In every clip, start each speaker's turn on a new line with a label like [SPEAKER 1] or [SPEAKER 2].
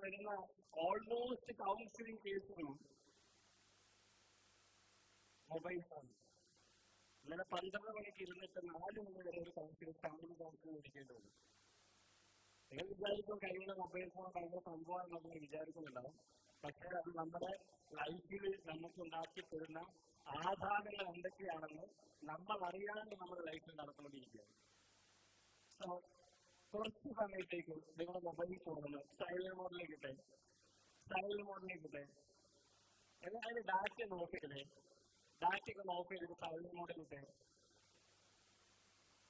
[SPEAKER 1] വരുന്ന almost counselling കേസുകളും mobile phone. ഇന്നലെ 12 മണിക്ക് ഇരുന്നിട്ട് 4 മണി വരെ ഒരു കൗൺസിലിംഗ് ഫാമിലി കൗൺസിലിംഗ് ഇരിക്കേണ്ടത്. നിങ്ങൾ വിചാരിക്കും കയ്യിലുള്ള മൊബൈൽ ഫോൺ ഭയങ്കര സംഭവമാണെന്ന് വിചാരിക്കുന്നുണ്ടാവും. പക്ഷേ അത് നമ്മുടെ ലൈഫിൽ നമുക്ക് ഉണ്ടാക്കി തരുന്ന ആധാരങ്ങൾ എന്തൊക്കെയാണെന്ന് നമ്മൾ അറിയാണ്ട് നമ്മുടെ ലൈഫിൽ നടന്നുകൊണ്ടിരിക്കുകയാണ്. സോ കുറച്ച് സമയത്തേക്ക് നിങ്ങളുടെ മൊബൈൽ ഫോണിൽ സൈലന്റ് മോഡിലേക്ക് എന്നാൽ അതിന് ഡാറ്റ നോക്കിയില്ലേ, ഡാറ്റയൊക്കെ ഓഫ് ചെയ്തിട്ട് സൈലന്റ് മോഡിലിട്ട്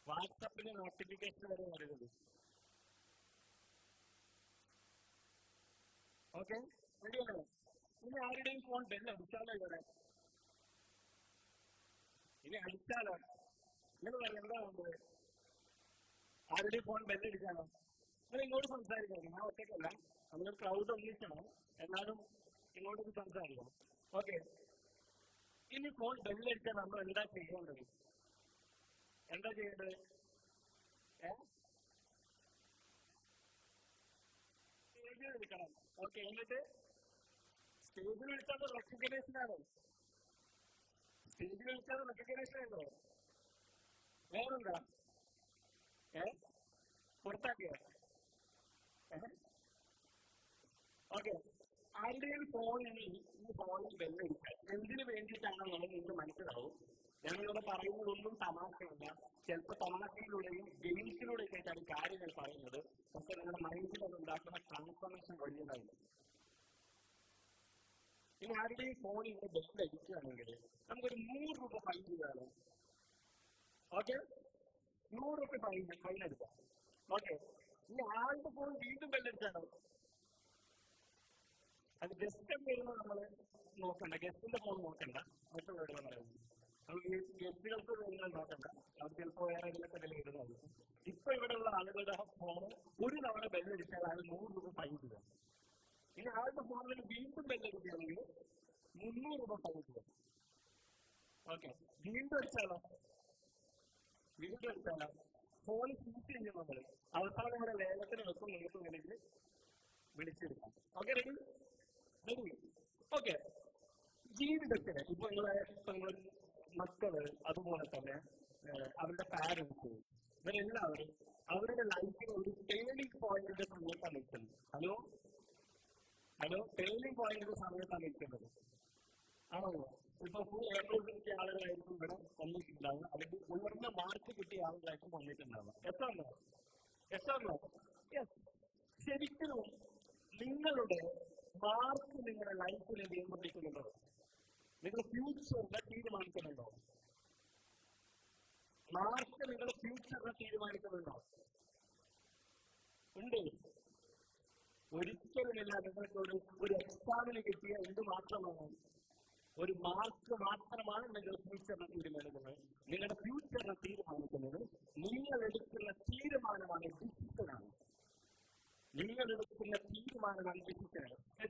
[SPEAKER 1] വാട്സപ്പിന് നോട്ടിഫിക്കേഷൻ വരെ വരുന്നത്. ഓക്കെ, റെഡിയാണോ? ഇനി ആരുടെയും ഫോൺ ബെല്ല് അടിച്ചാലോ? ഇനി അടിച്ചാലോ? നിങ്ങൾ പറയാം എന്താ വേണ്ടത്? ആരുടെയും ഫോൺ ബെല്ലടിക്കാനോ? നിങ്ങൾ ഇങ്ങോട്ട് സംസാരിക്കണം. ഞാൻ ഒറ്റയ്ക്കല്ല, നമ്മളൊരു ക്രൗഡ് ഒന്നിക്കണം, എന്നാലും ഇങ്ങോട്ടൊന്ന് സംസാരിക്കണം. ഓക്കെ, ഇനി ഫോൺ ബെല്ലടിച്ചാൽ നമ്മൾ എന്താ ചെയ്യേണ്ടത്? സ്റ്റേജിൽ വിളിക്കണം. ഓക്കെ, എന്നിട്ട് സ്റ്റേജിൽ വിളിച്ചാൽ റെക്കഗ്നേഷനാണ്. സ്റ്റേജിൽ വിളിച്ചാൽ റെക്കഗ്നേഷൻ ഉണ്ടോ? വേറെന്താ? പുറത്താക്കിയ? ഓക്കെ, ആരുടെയും ഫോണിൽ ഈ ഫോണിൽ ബെല്ലടിക്കാൻ എന്തിനു വേണ്ടിയിട്ടാണെന്നുള്ളത് നിങ്ങൾക്ക് മനസ്സിലാവും. ഞങ്ങളിവിടെ പറയുന്നതൊന്നും തമാശയല്ല. ചിലപ്പോൾ തമാശയിലൂടെയും ഗെയിംസിലൂടെയൊക്കെ ആയിട്ടാണ് കാര്യങ്ങൾ പറയുന്നത്. പക്ഷെ നിങ്ങളുടെ മൈൻഡിൽ അത് ഉണ്ടാക്കുന്ന ട്രാൻസ്ഫോർമേഷൻ വലിയതായിരുന്നു. ഇനി ആരുടെയും ഫോണിൽ ഇവിടെ ബെല്ലടിക്കുകയാണെങ്കിൽ നമുക്കൊരു 100 രൂപ ഫൈൻ ചെയ്യാണ്. ഓക്കെ, 100 രൂപ ഫൈൻ എടുക്കാം. ഓക്കെ, ഇനി ആളുടെ ഫോൺ വീണ്ടും ബെല്ലടിച്ചാണോ? അത് ഗസ്റ്റ് വരുമ്പോൾ നമ്മൾ നോക്കണ്ട, ഗസ്റ്റിന്റെ ഫോൺ നോക്കണ്ട, മറ്റുള്ളവരുടെ പറയുന്നത്. നമുക്ക് ഗസ്റ്റുകൾക്ക് നിങ്ങൾ നോക്കണ്ട, അത് ചിലപ്പോൾ വേറെ ഇതിലൊക്കെ വില ഇടുന്നതായിരിക്കും. ഇപ്പൊ ഇവിടെയുള്ള ആളുകളുടെ ഫോണ് ഒരു തവണ ബെല്ലടിച്ചാൽ അത് 100 രൂപ ഫൈൻ ചെയ്യാം. ഇനി ആളുടെ ഫോണിൽ വീണ്ടും ബെല്ലടിക്കുകയാണെങ്കിൽ 300 രൂപ ഫൈൻ ചെയ്യാം. ഓക്കെ, വീണ്ടും അടിച്ചാലോ ഫോൺ ഷൂട്ട് ചെയ്യും നമ്മൾ. അവസാനം ഇവിടെ ലേലത്തിന് വെക്കും, നിങ്ങൾക്ക് വേണമെങ്കിൽ വിളിച്ചെടുക്കാം. Okay, ready? ഓക്കെ, ജീവിതത്തിന് ഇപ്പൊ നിങ്ങൾ മക്കള്, അതുപോലെ തന്നെ അവരുടെ പാരൻസ്, ഇവരെല്ലാവരും അവരുടെ ലൈഫിൽ ഒരു ടേണിംഗ് പോയിന്റിന്റെ സമയത്താണ് നിൽക്കുന്നത്. ഹലോ ടേണിംഗ് പോയിന്റിന്റെ സമയത്താണ് നിൽക്കുന്നത്. ആണോ? ഇപ്പൊ ഫുൾ എയർപോർട്ടിൽ കിട്ടിയ ആളുകളായിരിക്കും ഇവിടെ വന്നിട്ടുണ്ടാവുക, അല്ലെങ്കിൽ ഉയർന്ന മാർക്ക് കിട്ടിയ ആളുകളായിരിക്കും വന്നിട്ടുണ്ടാവുക. എത്താണോ? ശരിക്കും നിങ്ങളുടെ മാർക്ക് നിങ്ങളുടെ ലൈഫിൽ നിയന്ത്രിക്കുന്നുണ്ടോ? നിങ്ങളുടെ ഫ്യൂച്ചറിനെ തീരുമാനിക്കുന്നുണ്ടോ? മാർക്ക് നിങ്ങളുടെ ഫ്യൂച്ചറിനെ തീരുമാനിക്കുന്നുണ്ടോ? ഉണ്ട്. ഒരിക്കലുമില്ല. നിങ്ങൾക്ക് ഒരു എക്സാമിന് കിട്ടിയ എന്ത് മാത്രമാണ്? ഒരു മാർക്ക് മാത്രമാണ് നിങ്ങളുടെ ഫ്യൂച്ചറിനെ തീരുമാനിക്കുന്നത്. നിങ്ങളുടെ ഫ്യൂച്ചറിനെ തീരുമാനിക്കുന്നത് നിങ്ങൾ എടുക്കുന്ന തീരുമാനമാണ്, ഡിസിഷനാണ്.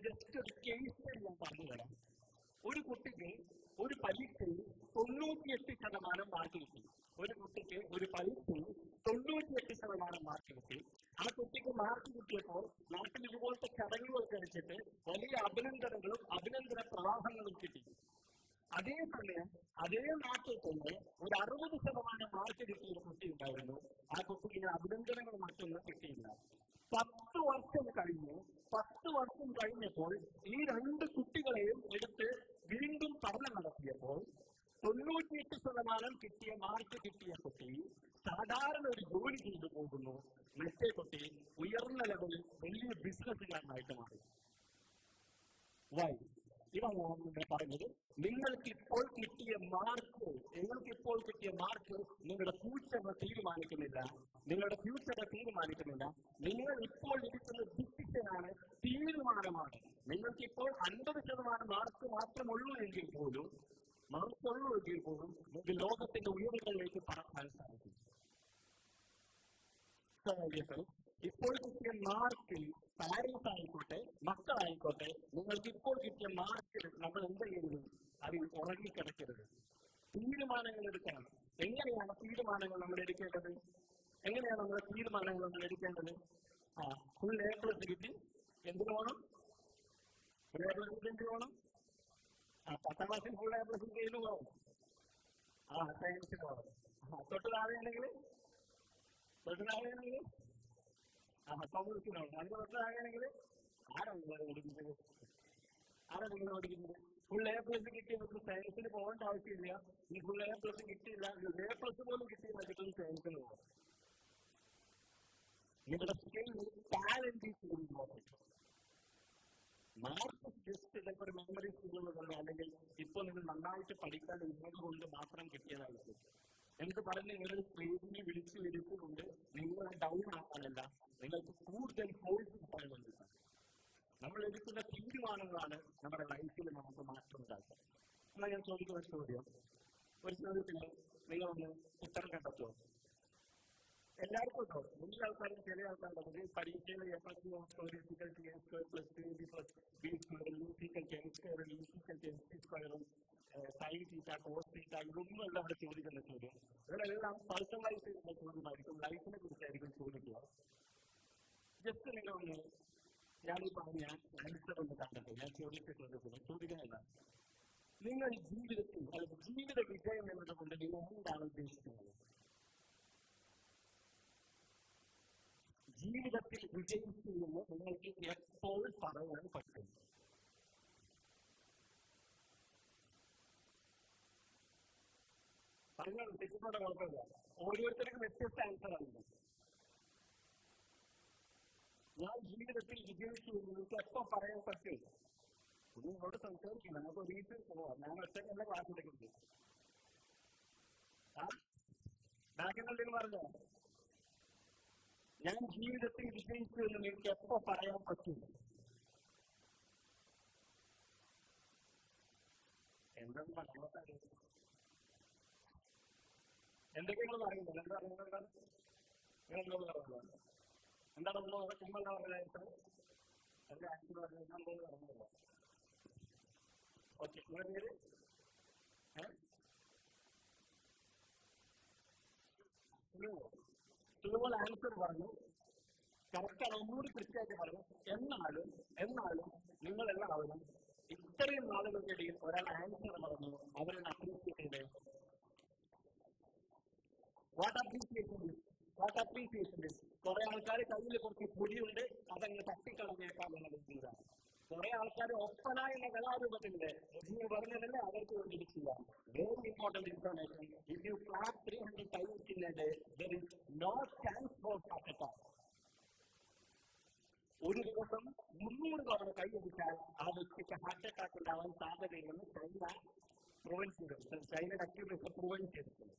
[SPEAKER 1] ജസ്റ്റ് ഒരു കേസ് ഞാൻ പറഞ്ഞു തരാം. ഒരു കുട്ടിക്ക് ഒരു പരീക്ഷയിൽ 98% മാർക്ക് കിട്ടി. ആ കുട്ടിക്ക് മാർക്ക് കിട്ടിയപ്പോൾ നാട്ടിൽ ഇതുപോലത്തെ ചടങ്ങുകൾ കഴിച്ചിട്ട് വലിയ അഭിനന്ദനങ്ങളും അഭിനന്ദന പ്രവാഹങ്ങളും കിട്ടി. അതേസമയം അതേ നാട്ടിൽ തന്നെ ഒരു 60% മാർക്ക് കിട്ടിയ ഒരു കുട്ടി ഉണ്ടായിരുന്നു. ആ കുട്ടിക്ക് അഭിനന്ദനങ്ങൾ മറ്റൊന്നും കിട്ടിയില്ല. 10 വർഷം കഴിഞ്ഞപ്പോൾ ഈ 2 കുട്ടികളെയും എടുത്ത് വീണ്ടും പഠനം നടത്തിയപ്പോൾ 98% കിട്ടിയ മാർക്ക് കിട്ടിയ കുട്ടി സാധാരണ ഒരു ജോലി ചെയ്തു പോകുന്നു. മറ്റേ കുട്ടി ഉയർന്ന ലെവലിൽ വലിയ ബിസിനസ്സുകാരനായിട്ട് മാറി. ഇതാണ് ഞാൻ പറഞ്ഞത്. നിങ്ങൾക്കിപ്പോൾ കിട്ടിയ മാർക്ക് നിങ്ങളുടെ ഫ്യൂച്ചറിനെ തീരുമാനിക്കുന്നില്ല. നിങ്ങൾ ഇപ്പോൾ എടുക്കുന്ന ഡിസിഷനാണ്, തീരുമാനമാണ്. നിങ്ങൾക്കിപ്പോൾ 50% മാർക്ക് മാത്രമുള്ളൂ എങ്കിൽ പോലും നിങ്ങൾക്ക് ലോകത്തിന്റെ ഉയരങ്ങളിലേക്ക് പറക്കാൻ സാധിക്കും. ഇപ്പോൾ കിട്ടിയ മാർക്കിൽ പാരൻസ് ആയിക്കോട്ടെ, മക്കളായിക്കോട്ടെ, നിങ്ങൾക്ക് ഇപ്പോൾ കിട്ടിയ മാർക്കിൽ നമ്മൾ എന്ത് ചെയ്യരുത്? അതിൽ ഉറങ്ങിക്കിടക്കരുത്. തീരുമാനങ്ങൾ എടുക്കണം. എങ്ങനെയാണ് തീരുമാനങ്ങൾ നമ്മൾ എടുക്കേണ്ടത്? ഫുൾ A+ കിട്ടി, എന്തിനു പോകണം? എന്ത് പോകണം? 10ാം ക്ലാസ്സിൽ ഫുൾ എ പ്ലസ് ചെയ്തു പോകണം. സയൻസിന് പോകണം. തൊട്ട് താഴെയാണെങ്കിൽ കോമേഴ്സിന് പോകണം. അതിന് തൊട്ട് താഴെയാണെങ്കിൽ ആരാണ് പഠിക്കുന്നത്? ഫുൾ എ പ്ലസ് കിട്ടിയവർക്ക് സയൻസിന് പോകേണ്ട ആവശ്യമില്ല. ഈ ഫുൾ എ പ്ലസ് കിട്ടിയില്ല, എ പ്ലസ് പോലും കിട്ടിയില്ല, കിട്ടുന്ന സയൻസിന് പോകാം. നിങ്ങളുടെ skill, talent is very important. Mark just ചിലപ്പോൾ ഒരു മെമ്മറി സ്കില്ലുള്ളതല്ല, അല്ലെങ്കിൽ ഇപ്പോൾ നിങ്ങൾ നന്നായിട്ട് പഠിക്കാൻ ഉള്ളത് കൊണ്ട് മാത്രം കിട്ടിയതായിരിക്കും. എന്ത് പറഞ്ഞ് നിങ്ങളൊരു സ്ക്രീനിനെ വിളിച്ചു വരുത്തുകൊണ്ട് നിങ്ങൾ ഡൗൺ ആക്കാനല്ല, നിങ്ങൾക്ക് കൂടുതൽ കോഴ്സ് കിട്ടാൻ വേണ്ടിയിട്ടാണ്. നമ്മൾ എടുക്കുന്ന തീരുമാനങ്ങളാണ് നമ്മുടെ ലൈഫിൽ നമുക്ക് മാറ്റം ഉണ്ടാക്കുക. എന്നാൽ ഞാൻ ചോദിക്കുന്ന ഒരു ചോദ്യത്തിന് നിങ്ങളൊന്ന് ഉത്തരം കണ്ടെത്തുമോ? എല്ലാവർക്കും ഉണ്ടോ? വലിയ ആൾക്കാരും ചെറിയ ആൾക്കാരുണ്ട്. പരീക്ഷയിൽ സൈൻ തീറ്റ, കോസ് തീറ്റ, ഇതൊന്നും അല്ല അവിടെ ചോദിക്കുന്ന ചോദ്യം. ഇവരെല്ലാം പേഴ്സണലൈസ് ചെയ്യുന്ന ചോദ്യമായിരിക്കും, ലൈഫിനെ കുറിച്ചായിരിക്കും ചോദിക്കുക. ജസ്റ്റ് നിങ്ങളൊന്ന് ഞാനീ പറഞ്ഞ ആൻസർ ഒന്ന് കണ്ടെത്തും. ഞാൻ ചോദിക്കാനല്ല, നിങ്ങൾ ജീവിതത്തിൽ അല്ലെങ്കിൽ ജീവിത വിജയം എന്നതുകൊണ്ട് നിങ്ങൾ എന്താണ് ഉദ്ദേശിക്കുന്നത്? ജീവിതത്തിൽ വിജയിച്ചു എന്ന് നിങ്ങൾക്ക് എപ്പോൾ പറയാൻ പറ്റും? പറഞ്ഞാൽ തെറ്റിപ്പോടെ കുഴപ്പമില്ല. ഓരോരുത്തർക്കും വ്യത്യസ്ത ആൻസറാണ്. ഞാൻ ജീവിതത്തിൽ വിജയിച്ചു എന്ന് നിങ്ങൾക്ക് എപ്പോൾ പറയാൻ പറ്റും? നിങ്ങളോട് സംസാരിക്കില്ല, നമുക്ക് വീട്ടിൽ പോവാം. ഞാൻ ഒറ്റയ്ക്കല്ല ക്ലാസ്സിലേക്ക് ബാക്കിയുണ്ടെന്ന് പറഞ്ഞോ. ഞാൻ ജീവിതത്തിൽ വിജയിച്ചു എന്ന് നിങ്ങൾക്ക് എപ്പോൾ പറയാൻ പറ്റും? എന്തെന്ന് പറയാൻ എന്തൊക്കെയാണ് പറയുന്നത്? എന്താ പറയുന്നത്? നിങ്ങളെന്തോ പറയുന്നത് എന്താണ്? ചുമ്മാ പറഞ്ഞാൽ എന്റെ ആക്ച്വലി പറഞ്ഞില്ല. ഓക്കെ, നിങ്ങളുടെ പേര് സുലഭ ആൻസർ പറഞ്ഞു. കറക്റ്റാണ്, ഒന്നുകൂടി കൃത്യമായിട്ട് പറഞ്ഞു. എന്നാലും നിങ്ങളെല്ലാവരും ഇത്രയും നാളുകൾക്കിടയിൽ ഒരാൾ ആൻസർ പറഞ്ഞു, അവരെ അപ്രീഷിയേറ്റ് ചെയ്തേ. What appreciation is. കുറെ ആൾക്കാർ കയ്യിൽ കുറച്ച് പൊടിയുണ്ട്, അതങ്ങനെ തട്ടിക്കളഞ്ഞേക്കാം എന്നുള്ള ചെയ്താണ്. കുറെ ആൾക്കാർ ഒപ്പന എന്ന കലാരൂപത്തിന്റെ നിങ്ങൾ പറഞ്ഞതല്ലേ അവർക്ക് വേണ്ടി ചെയ്യാം. Very important information. If you clap 300 times in a day, there is no chance for heart attack. ഒരു ദിവസം 300 തവണ കൈയടിച്ചാൽ ആ വ്യക്തിക്ക് ഹാർട്ട് അറ്റാക്ക് ഉണ്ടാവാൻ സാധ്യതയില്ലെന്ന് ചൈനയുടെ അക്യൂറേഷൻ പ്രൂവൻ ചെയ്തിട്ടുണ്ട്.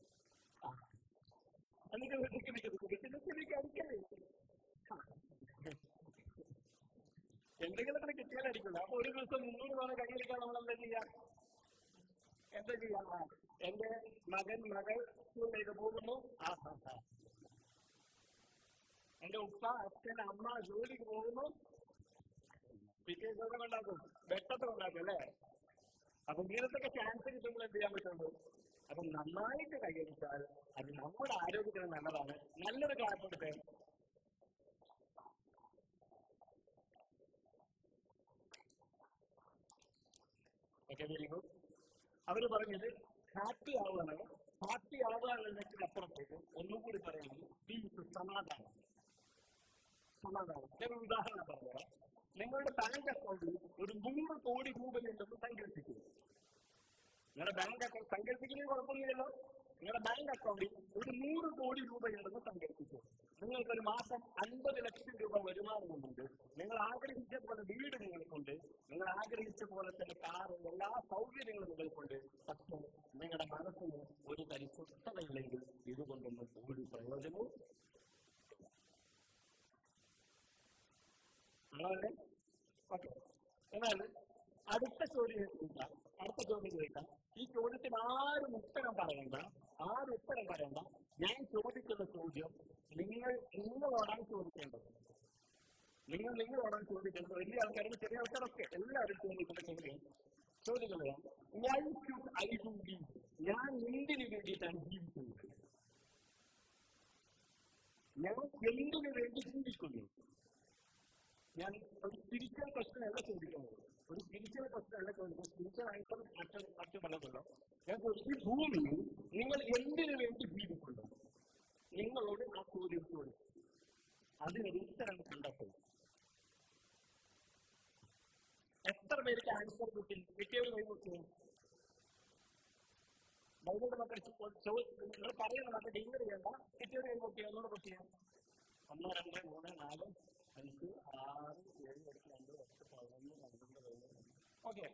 [SPEAKER 1] എന്തെങ്കിലുമൊക്കെ കിട്ടിയാലായിരിക്കുമല്ലോ. അപ്പൊ ഒരു ദിവസം 300 തവണ കൈയടിക്കാൻ നമ്മൾ എന്താ ചെയ്യാം? എന്റെ മകൾ സ്കൂളിലേക്ക് പോകുന്നു, എന്റെ ഉപ്പ, അച്ഛൻ, അമ്മ ജോലിക്ക് പോകുന്നു, പിറ്റേ ദിവസം ഉണ്ടാക്കും, വെട്ടത്തിൽ ഉണ്ടാക്കും അല്ലേ? അപ്പൊ ഇങ്ങനത്തൊക്കെ ചാൻസ് കിട്ടുമ്പോൾ എന്ത് ചെയ്യാൻ പറ്റുള്ളൂ? അപ്പൊ നന്നായിട്ട് കൈയടിച്ചാൽ അത് നമ്മുടെ ആരോഗ്യത്തിന് നല്ലതാണ്. നല്ലൊരു ക്ലാപ്പെടുത്തെ വെരി ഗുഡ്. അവര് പറഞ്ഞത് ഹാപ്പി ആവുകയാണ്. ഹാപ്പി ആവുക എന്നതിനപ്പുറത്തേക്ക് ഒന്നും കൂടി പറയുന്നത് പീസ്, സമാധാനം. ഞാൻ ഉദാഹരണം പറഞ്ഞുതരാം. നിങ്ങളുടെ ബാങ്ക് അക്കൗണ്ടിൽ ഒരു 100 കോടി രൂപയുണ്ടെന്ന് സങ്കല്പിക്കുന്നു. നിങ്ങളുടെ ബാങ്ക് അക്കൗണ്ട് സങ്കല്പിക്കുന്നതിന് കുഴപ്പമൊന്നുമില്ലല്ലോ. നിങ്ങളുടെ ബാങ്ക് അക്കൗണ്ടിൽ ഒരു 100 കോടി രൂപയുണ്ടെന്ന് സങ്കല്പിച്ചു. നിങ്ങൾക്കൊരു മാസം 50 ലക്ഷം രൂപ വരുമാനമുണ്ട്. നിങ്ങൾ ആഗ്രഹിച്ച പോലെ വീട് നിങ്ങൾക്കുണ്ട്, നിങ്ങൾ ആഗ്രഹിച്ച പോലെ തന്നെ കാറ്, എല്ലാ സൗകര്യങ്ങളും നിങ്ങൾക്കുണ്ട്. പക്ഷേ നിങ്ങളുടെ മനസ്സിന് ഒരു തരി സ്വസ്ഥതയില്ലെങ്കിൽ ഇതുകൊണ്ടൊന്നും ഒരു പ്രയോജനവും. ഓക്കെ, എന്നാൽ അടുത്ത ചോദ്യം ചോദിക്കാം. ഈ ചോദ്യത്തിന് ആരും ഉത്തരം പറയണ്ട. ഞാൻ ചോദിക്കുന്ന ചോദ്യം നിങ്ങളോടാണ് ചോദിക്കേണ്ടത്. നിങ്ങളോടാണ് ചോദിക്കേണ്ടത്. വലിയ ആൾക്കാരും ചെറിയ ആൾക്കാരൊക്കെ എല്ലാവരും ചോദിക്കുന്ന ചോദ്യങ്ങളാണ്. ഞാൻ എന്തിനു വേണ്ടിയിട്ടാണ് ജീവിക്കുന്നത്? ഞാൻ എന്തിനു വേണ്ടി ജീവിക്കുന്നു? ഞാൻ ഒരു സ്പിരിച്വൽ ക്വസ്റ്റ്യൻ അല്ല ചോദിക്കുന്നത്. ഒരു സ്പിരിച്വൽ ക്വസ്റ്റ്യൻ ക്രിസ്ത്യനായിട്ടും മറ്റു പലതല്ലോ. ഈ ഭൂമിയിൽ നിങ്ങൾ എന്തിനു വേണ്ടി ജീവിക്കുന്നു? നിങ്ങളോട് ആ ചോദ്യം ചോദിച്ചു. അതിനൊരു ഉത്തരം കണ്ടെത്തും. എത്ര പേർക്ക് ആൻസർ കിട്ടി? കിട്ടിയവർ കൈകൊടുത്തു. ബൈബിളിന്റെ മക്കൾ നിങ്ങൾ പറയുന്ന മക്കൾ ഡിഗ്രി ചെയ്യണ്ട. കിട്ടിയവർ കൈകൊട്ടി. ഒന്നുകൂടെ കൊട്ടിയാൽ 1 2 3 4 5 6 7 8 9 10 11 12 ഓക്കെ.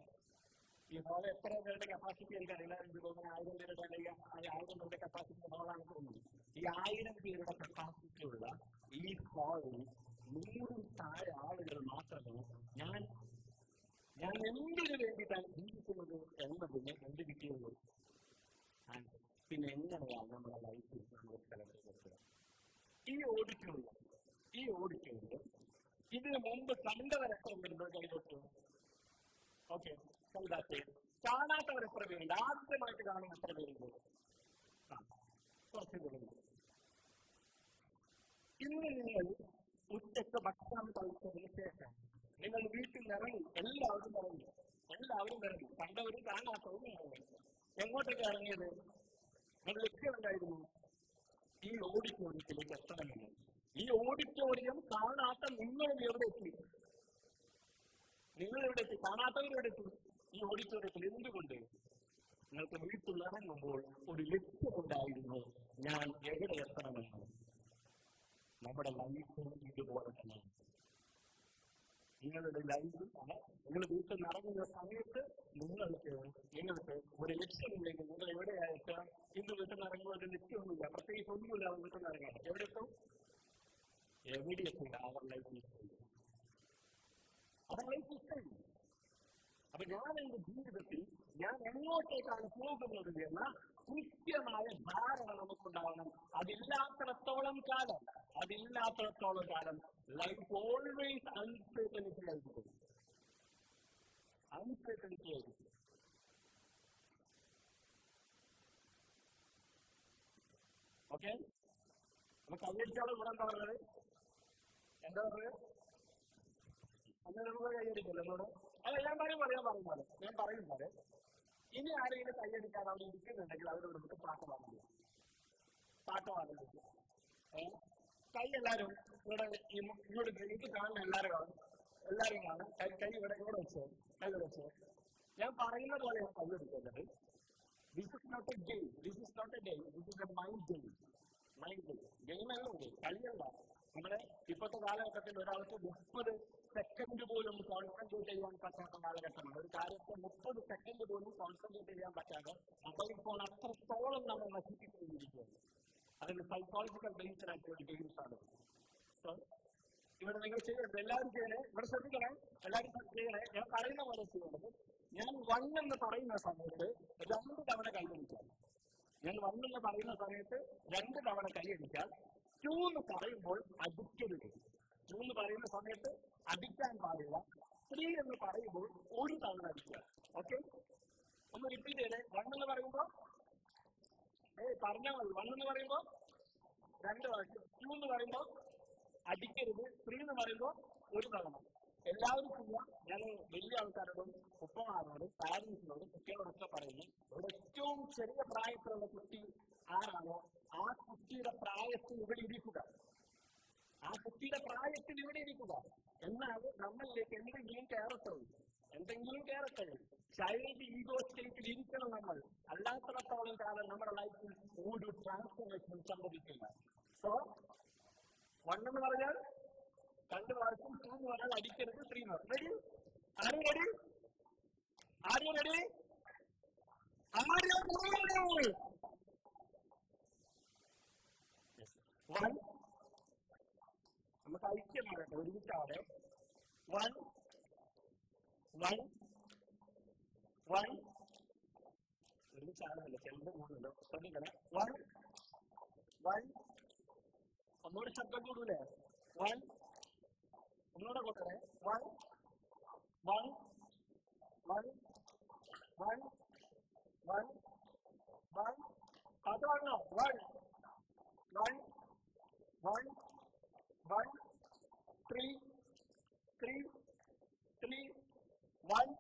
[SPEAKER 1] ഈ ഹോൾ എത്ര പേരുടെ കപ്പാസിറ്റി എനിക്കറിയില്ല. എനിക്ക് തോന്നുന്നു 1000 പേരുടെ അല്ലെങ്കിൽ 1000 പേരുടെ കപ്പാസിറ്റി ഹോളാണ് തോന്നുന്നത്. ഈ 1000 പേരുടെ കപ്പാസിറ്റി ഉള്ള ഈ ഹോളിൽ 100 താഴെ ആളുകൾ മാത്രമേ ഞാൻ എന്തിനു വേണ്ടിയിട്ടാണ് ജീവിക്കുന്നത് എന്നതിന് എന്ത് കിട്ടിയുള്ളൂ. പിന്നെ എങ്ങനെയാണ് നമ്മുടെ ലൈഫിൽ നമ്മൾ ചെലവഴിക്കുന്നത്? ഈ ഓഡിറ്റോറിയം ഇതിനു മുമ്പ് കണ്ടവരെത്ര വരുന്നത് കൈകൊട്ടു. ഓക്കെ, കണ്ടാട്ടെ. കാണാത്തവരെത്ര പേരുണ്ട്? ആദ്യമായിട്ട് കാണുന്ന എത്ര പേരുണ്ട്? കുറച്ച് പേരുണ്ട്. ഇന്ന് നിങ്ങൾ ഉച്ചക്ക് ഭക്ഷണം കഴിച്ചതിന് ശേഷം നിങ്ങൾ വീട്ടിൽ ഇറങ്ങി. എല്ലാവരും ഇറങ്ങി. കണ്ടവരും കാണാത്തവരും ഇറങ്ങി. എങ്ങോട്ടൊക്കെ ഇറങ്ങിയത്? നിങ്ങൾ ലക്ഷ്യം എന്തായിരുന്നു? ഈ ഓഡിറ്റോറിയത്തിലേക്ക് എത്തണമെന്ന്. ഈ ഓഡിറ്റോറിയം കാണാത്ത നിങ്ങളും എവിടെ എത്തി? കാണാത്തവരെവിടെ എത്തി? ഈ ഓഡിറ്റോറിയത്തിൽ. എന്തുകൊണ്ട്? നിങ്ങൾക്ക് വീട്ടിൽ ഇറങ്ങുമ്പോൾ ഒരു ലക്ഷ്യമുണ്ടായിരുന്നു, ഞാൻ എവിടെ എത്തണമെന്ന്. നമ്മുടെ ലൈഫ് ഇതുപോലെ തന്നെ. നിങ്ങളുടെ ലൈഫ് നിങ്ങൾ വീട്ടിൽ നിന്ന് ഇറങ്ങുന്ന സമയത്ത് നിങ്ങൾക്ക് ഒരു ലക്ഷ്യമില്ലെങ്കിൽ നിങ്ങൾ എവിടെയായിട്ട് ഇന്ന് വീട്ടിൽ നിന്ന് ഇറങ്ങുമ്പോൾ ഒരു ലക്ഷ്യമൊന്നുമില്ല, പ്രത്യേകിച്ച് ഒന്നുമില്ല. വീട്ടിൽ നിന്ന് ഇറങ്ങാൻ എവിടെ എത്തും? അവർ ലൈഫ് ഇഷ്ടമില്ല. അപ്പൊ ഞാൻ എന്റെ ജീവിതത്തിൽ ഞാൻ എങ്ങോട്ടേക്കാണ് പോകുന്നത് എന്ന കൃത്യമായ ധാരണ നമുക്കുണ്ടാവണം. അതില്ലാത്തിടത്തോളം കാലം ലൈഫ് ഓൾവേസ് അൺസർട്ടനിറ്റി ആയിരിക്കും. ഓക്കെ, നമുക്ക് കൈയടിച്ചാലും ഇവിടെ എന്താ പറഞ്ഞത്? അന്ന് നമുക്ക് കൈയടിക്കില്ല എന്നോട്. അല്ല, ഞാൻ പറയുന്നത് ഇനി ആരെങ്കിലും കൈയടിക്കാതെ അവിടെ ഇരിക്കുന്നുണ്ടെങ്കിൽ അവരോട് നമുക്ക് പാട്ട് പാടുന്നത്. കൈ എല്ലാവരും ഇങ്ങോട്ട് ഇത് കാണുന്ന എല്ലാവരും കാണും. കൈ ഇവിടെ വെച്ചോ. ഞാൻ പറയുന്ന പോലെയാണ് കൈയടിക്കേണ്ടത്. This is not a game. This is a mind game. ഗെയിമല്ല, കളിയല്ല. നമ്മുടെ ഇപ്പോഴത്തെ കാലഘട്ടത്തിൽ ഒരാൾക്ക് 30 സെക്കൻഡ് പോലും കോൺസെൻട്രേറ്റ് ചെയ്യാൻ പറ്റാത്ത കാലഘട്ടമാണ്. ഒരു കാര്യത്തെ 30 സെക്കൻഡ് പോലും കോൺസെൻട്രേറ്റ് ചെയ്യാൻ പറ്റാതെ മൊബൈൽ ഫോൺ അത്രത്തോളം നമ്മൾ നശിപ്പിച്ചുകൊണ്ടിരിക്കുകയാണ്. അതിന് സൈക്കോളജിക്കൽ ബേസ്ഡ് ആയിട്ടുള്ള ഗെയിംസ് ആണ്. സോ ഇവിടെ നിങ്ങൾ ചെയ്യരുത്. എല്ലാവരും ചെയ്യണേ. ഇവിടെ ശ്രദ്ധിക്കണേ. എല്ലാവരും ചെയ്യണേ. ഞാൻ പറയുന്ന പോലെ ചെയ്യേണ്ടത്, ഞാൻ 1 എന്ന് പറയുന്ന സമയത്ത് 2 തവണ കൈയടിക്കാം. 2 തവണ കൈയടിച്ചാൽ 2 എന്ന് പറയുമ്പോൾ അടിക്കരുത്. 2 എന്ന് പറയുന്ന സമയത്ത് അടിക്കാൻ പാടില്ല. 3 എന്ന് പറയുമ്പോൾ 1 തവണ അടിക്കുക. ഓക്കെ, ഒന്ന് റിപ്പീറ്റ് ചെയ്തേ. 1 എന്ന് പറയുമ്പോൾ പറഞ്ഞാൽ മതി. 1 എന്ന് പറയുമ്പോൾ 2 പ്രാവശ്യം. 2 എന്ന് പറയുമ്പോൾ അടിക്കരുത്. 3 എന്ന് പറയുമ്പോൾ 1 തവണ. എല്ലാവരും ചെയ്യാം. ഞാൻ വലിയ ആൾക്കാരോടും ഉപ്പമാരോടും പാരന്റ്സിനോടും കുട്ടികളോടൊക്കെ പറയുന്നു, ഇവിടെ ഏറ്റവും ചെറിയ പ്രായത്തിലുള്ള കുട്ടി ആരാണോ ആ കുട്ടിയുടെ പ്രായത്തിൽ ഇവിടെ ഇരിക്കുക. എന്നാൽ നമ്മളിലേക്ക് എന്തെങ്കിലും കയറത്തുള്ളൂ. ചൈൽഡ് ഈഗോ സ്റ്റേറ്റിൽ ഇരിക്കണം നമ്മൾ. അല്ലാത്തടത്തോളം കാലം നമ്മുടെ ലൈഫിൽ ഒരു ട്രാൻസ്ഫോർമേഷൻ സംഭവിക്കില്ല. സോ 1 എന്ന് പറഞ്ഞാൽ 2 പ്രാവശ്യം, 2 എന്ന് പറഞ്ഞാൽ അടിക്കരുത്, 3 എന്ന് പറഞ്ഞാൽ. റെഡി? ആരും റെഡി? 1. നമുക്ക് ഐക്യമാകട്ടെ ഒരുമിച്ചാവട്ടെ. 1 ഒരുമിച്ചാണല്ലോ. ചെറുത് കൂടുമല്ലോ, ശ്രദ്ധിക്കണേ. 1 ഒന്നുകൂടി ശബ്ദം കൂടൂലേ? 1 ഒന്നുകൂടെ കൂട്ടണേ. 1 അതാണോ? 1 3 1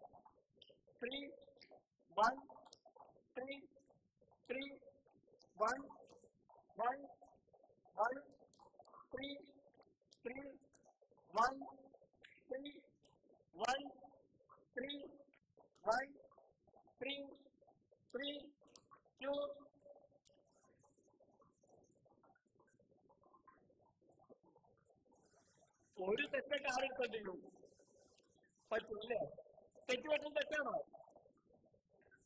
[SPEAKER 1] 3 1 3 1 3 3 2 ഒരു തെറ്റൊക്കെ ആരെടുത്തോ പറ്റൂല്ലേ? തെറ്റുപറ്റും തെറ്റാണോ?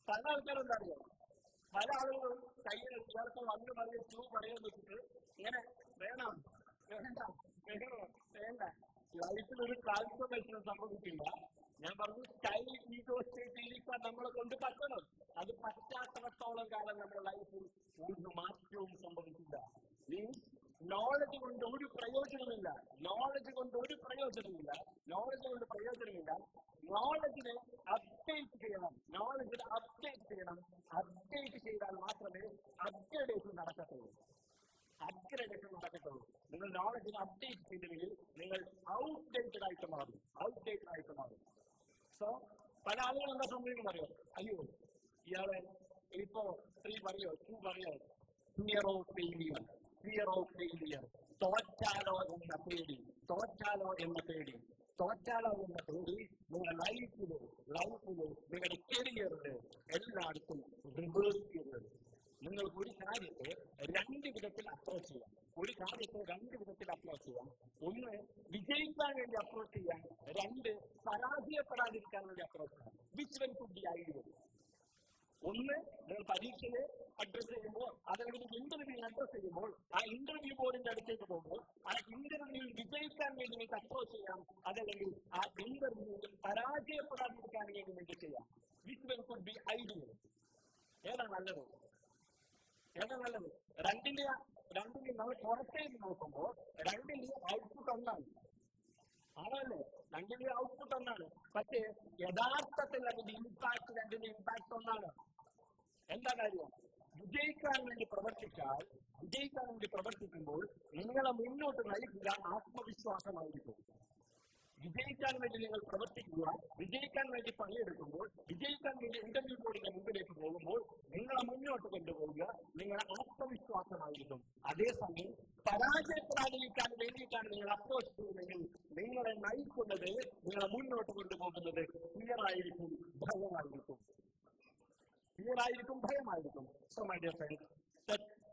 [SPEAKER 1] പല ആൾക്കാരെന്താറിയോ, പല ആളുകളും കയ്യിൽ ഇയാൾക്ക് 1 പറയും 2 പറയാൻ വെച്ചിട്ട് ഇങ്ങനെ വേണം വേണ്ട വേണോ വേണ്ട. ലൈഫിൽ ഒരു ട്രാൻസ്ഫോർമേഷൻ സംഭവിക്കില്ല. ഞാൻ പറഞ്ഞു സ്റ്റൈൽ ഈഗോ സ്റ്റേറ്റ് ഇരിക്കാൻ നമ്മളെ കൊണ്ട് പറ്റണം. അത് പറ്റാത്തടത്തോളം കാലം നമ്മുടെ ലൈഫിൽ ഒരു മാറ്റവും സംഭവിക്കില്ല. മീൻസ് നോളജ് കൊണ്ട് ഒരു പ്രയോജനമില്ല. നോളജിനെ അപ്ഡേറ്റ് ചെയ്യണം. അപ്ഡേറ്റ് ചെയ്താൽ മാത്രമേ അപ്ഗ്രേഡേഷൻ നടക്കത്തുള്ളൂ. നിങ്ങൾ നോളജിനെ അപ്ഡേറ്റ് ചെയ്തില്ലെങ്കിൽ നിങ്ങൾ ഔട്ട്ഡേറ്റഡ് ആയിട്ട് മാറും. സോ പല ആളുകളും എന്താ സംഭവിക്കുന്നത് അറിയോ? അയ്യോ ഇയാളെ ഇപ്പോ 3 പറയോ 2 പറയോ, ഫിയർ ഓഫ് ഫെയിലിയർ, തോറ്റാലോ എന്ന പേടി നിങ്ങളുടെ ലൈഫില് നിങ്ങളുടെ കരിയറില് എല്ലായിടത്തും റിവേഴ്സ് ചെയ്യരുത്. നിങ്ങൾക്ക് ഒരു കാര്യത്തെ 2 വിധത്തിൽ അപ്രോച്ച് ചെയ്യാം. ഒന്ന് വിജയിക്കാൻ വേണ്ടി അപ്രോച്ച് ചെയ്യാം, 2 പരാജയപ്പെടാതിരിക്കാൻ വേണ്ടി അപ്രോച്ച് ചെയ്യാം. Which one could be ideal? ഒന്ന്, നിങ്ങൾ പരീക്ഷയെ അഡ്രസ് ചെയ്യുമ്പോൾ, അതല്ലെങ്കിൽ ഇന്റർവ്യൂ അഡ്രസ് ചെയ്യുമ്പോൾ, ആ ഇന്റർവ്യൂ ബോർഡിന്റെ അടുത്തേക്ക് പോകുമ്പോൾ ആ ഇന്റർവ്യൂവിൽ വിജയിക്കാൻ വേണ്ടി നിങ്ങൾക്ക് അപ്രോച്ച് ചെയ്യാം, അതല്ലെങ്കിൽ ആ ഇന്റർവ്യൂവിൽ പരാജയപ്പെടാതിരിക്കാൻ വേണ്ടി നിങ്ങൾക്ക് ചെയ്യാം. Which one could be ideal? ഏതാ നല്ലത്? രണ്ടിന്റെ നമ്മൾ പുറത്തേക്ക് നോക്കുമ്പോൾ 2ന്റെ ഔട്ട്പുട്ട് ഒന്നാണ്. ആണല്ലേ? 2ന്റെ ഔട്ട്പുട്ട് ഒന്നാണ്. പക്ഷേ യഥാർത്ഥത്തിൽ അതിന്റെ ഇമ്പാക്ട് 2ന്റെ ഇമ്പാക്ട് ഒന്നാണ്. എന്താ കാര്യം? വിജയിക്കാൻ വേണ്ടി പ്രവർത്തിക്കുമ്പോൾ നിങ്ങളെ മുന്നോട്ട് നയിക്കുക ആത്മവിശ്വാസമായിരിക്കും. വിജയിക്കാൻ വേണ്ടി നിങ്ങൾ പ്രവർത്തിക്കുക, വിജയിക്കാൻ വേണ്ടി പണിയെടുക്കുമ്പോൾ, വിജയിക്കാൻ വേണ്ടി ഇന്റർവ്യൂ ബോർഡിന്റെ മുമ്പിലേക്ക് പോകുമ്പോൾ നിങ്ങളെ മുന്നോട്ട് കൊണ്ടുപോവുക നിങ്ങളെ ആത്മവിശ്വാസമായിരിക്കും. അതേസമയം പരാജയപ്പെടാതിരിക്കാൻ വേണ്ടിയിട്ടാണ് നിങ്ങൾ അപ്രോച്ച് ചെയ്യുന്നതെങ്കിൽ നിങ്ങളെ നയിക്കുന്നത്, നിങ്ങളെ മുന്നോട്ട് കൊണ്ടുപോകുന്നത് ഫിയറായിരിക്കും, ഭയമായിരിക്കും. സോ മൈ ഡിയർ ഫ്രണ്ട്സ്,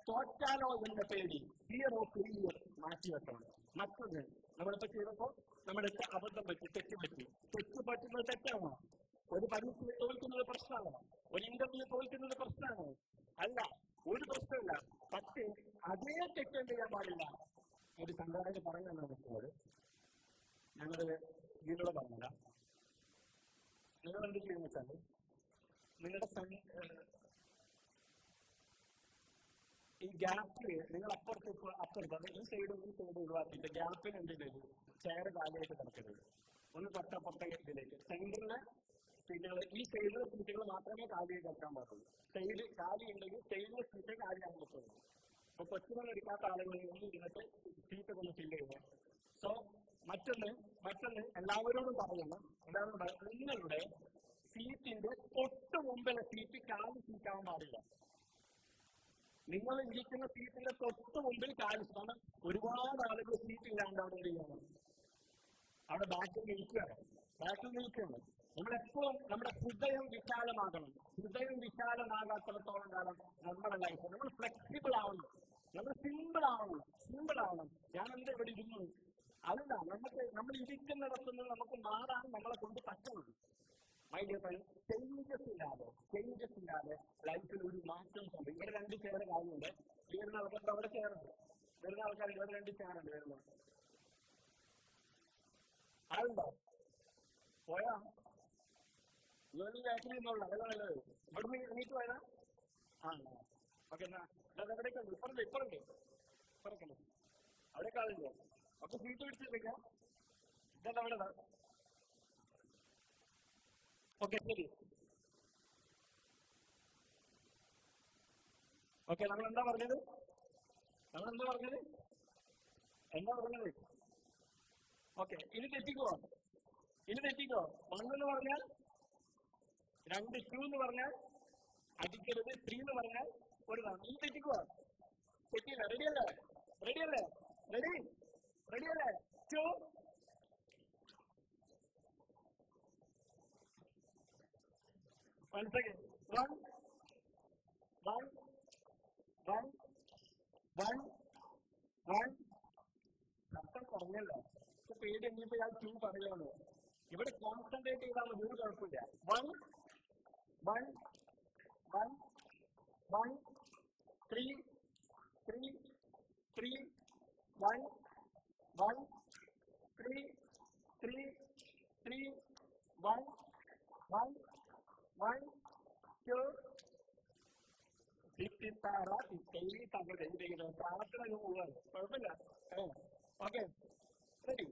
[SPEAKER 1] തോറ്റാലോ എന്ന പേടി, ഫിയർ ഓഫ് ഫെയിലിയർ മാറ്റിവെക്കണം. മറ്റൊന്ന്, നമ്മളിപ്പോ ചെയ്തപ്പോ നമ്മുടെ അബദ്ധം പറ്റി, തെറ്റ് പറ്റുന്നത് തെറ്റാണോ? ഒരു പരീക്ഷ തോൽക്കുന്നത് പ്രശ്നമാണോ? ഒരു ഇന്റർവ്യൂ തോൽക്കുന്നത് പ്രശ്നമാണോ? അല്ല, ഒരു പ്രശ്നമില്ല. പക്ഷേ അതേ തെറ്റെന്ത് ചെയ്യാൻ പാടില്ല. ഒരു സംഘടന പറയാൻ നോക്കുന്നത് ഞങ്ങള് ഇതിലൂടെ പറഞ്ഞില്ല. നിങ്ങൾ എന്ത് ചെയ്യുന്ന വെച്ചാൽ നിങ്ങളുടെ ഈ ഗ്യാപ്പിൽ നിങ്ങൾ അപ്പുറത്ത് ഈ സൈഡ് ഒഴിവാക്കിയിട്ട് ഗ്യാപ്പിൽ എന്ത് ചെയ്തു, ചെയർ കാലിയായിട്ട് കിടക്കരുത്. ഒന്ന് തൊട്ടപ്പുറത്തെ ഇതിലേക്ക് സെന്ററിലെ സീറ്റുകൾ, ഈ സൈഡിലെ സീറ്റുകൾ മാത്രമേ കാലിയായിട്ട് വെക്കാൻ പാടുള്ളൂ. സൈഡ് കാലി ഉണ്ടെങ്കിൽ സൈഡിലെ സീറ്റ് കാലിയാകാൻ പറ്റുള്ളൂ. അപ്പൊ കൊച്ചുമണി എടുക്കാത്ത ആളുകളിൽ ഒന്നും ഇരുന്നിട്ട് സീറ്റ് ഒന്ന് ഫില്ല് ചെയ്യുക. സോ മറ്റൊന്ന് എല്ലാവരോടും പറയണം, നിങ്ങളുടെ സീറ്റിന്റെ തൊട്ട് മുമ്പിലെ സീറ്റ് കാലി സീറ്റാവാൻ പാടില്ല. നിങ്ങൾ ഇരിക്കുന്ന സീറ്റിന്റെ തൊട്ട് മുമ്പിൽ കാലിസ്ഥാണ്. ഒരുപാട് ആളുകൾ സീറ്റ് ഇല്ലാണ്ട് അവിടെ ചെയ്യണം, അവിടെ ബാക്കിൽ നിൽക്കുകയാണ്. നമ്മളെപ്പോഴും നമ്മുടെ ഹൃദയം വിശാലമാകാത്തിടത്തോളം കാലം നമ്മുടെ ലൈഫ് നമ്മൾ ഫ്ലെക്സിബിൾ ആവണം, നമ്മൾ സിമ്പിൾ ആവണം. ഞാൻ എന്താ ഇവിടെ ഇരുന്നു? അല്ല, നമ്മൾ ഇരിക്കുന്നിടത്തുനിന്ന് നമുക്ക് മാറാൻ നമ്മളെ കൊണ്ട് പറ്റണം. മൈ ഡിയർ ഫ്രണ്ട്സ്, ചേഞ്ചസ് ഇല്ലാതെ ലൈഫിൽ ഒരു മാറ്റം സംഭവിക്കും. ഇവിടെ 2 ചെയർ കാര്യമുണ്ട്. വരുന്ന ആൾക്കാർക്ക് അവിടെ ചെയറുണ്ട്, വരുന്ന ആൾക്കാർക്ക് ഇവിടെ 2 ചെയറുണ്ട്. വരുന്നത് ആളുണ്ടോ? പോയാ ഇവരുടെ ബാക്കിൽ നിന്നുള്ള അതെല്ലാം നല്ലത്. ഇവിടുന്ന് എണീറ്റ് പോയതാ? ഓക്കെ, എന്നാ എവിടേക്ക് ഇപ്പറുണ്ട് അവിടെ ആളില്ലേ? അപ്പൊ സീറ്റ് പിടിച്ചിരിക്കാം. ഇതെന്താ അവിടെ? ഓക്കെ, ശരി. ഓക്കെ, നമ്മളെന്താ പറഞ്ഞത്? ഓക്കെ, ഇനി തെറ്റിക്കോ? 1 എന്ന് പറഞ്ഞാൽ 2, 2 എന്ന് പറഞ്ഞാൽ അടിക്കരുത്, 3 എന്ന് പറഞ്ഞാൽ ഒരു നാം. ഇനി തെറ്റിക്കോ? തെറ്റിയില്ല. റെഡിയല്ലേ? 2 One second. One, one, one, one, one. ശബ്ദം കുറഞ്ഞല്ലോ. ഇപ്പൊ പേടി എണ്ണിയപ്പോ ഞാൻ ടൂ പറയുകയാണ്. ഇവിടെ കോൺസെൻട്രേറ്റ് ചെയ്താൽ മതി, ഒരു കുഴപ്പമില്ല. One, one, one, one, three, three, three, one, one, three, three, three, one, one, one, two. തിത്തിത്താറ തിത്തൈ തങ്ങൾ ചെയ്തിരിക്കുന്നത് പ്രാർത്ഥനകൾ പോവുകയാണ്. കുഴപ്പമില്ല. Okay, ready.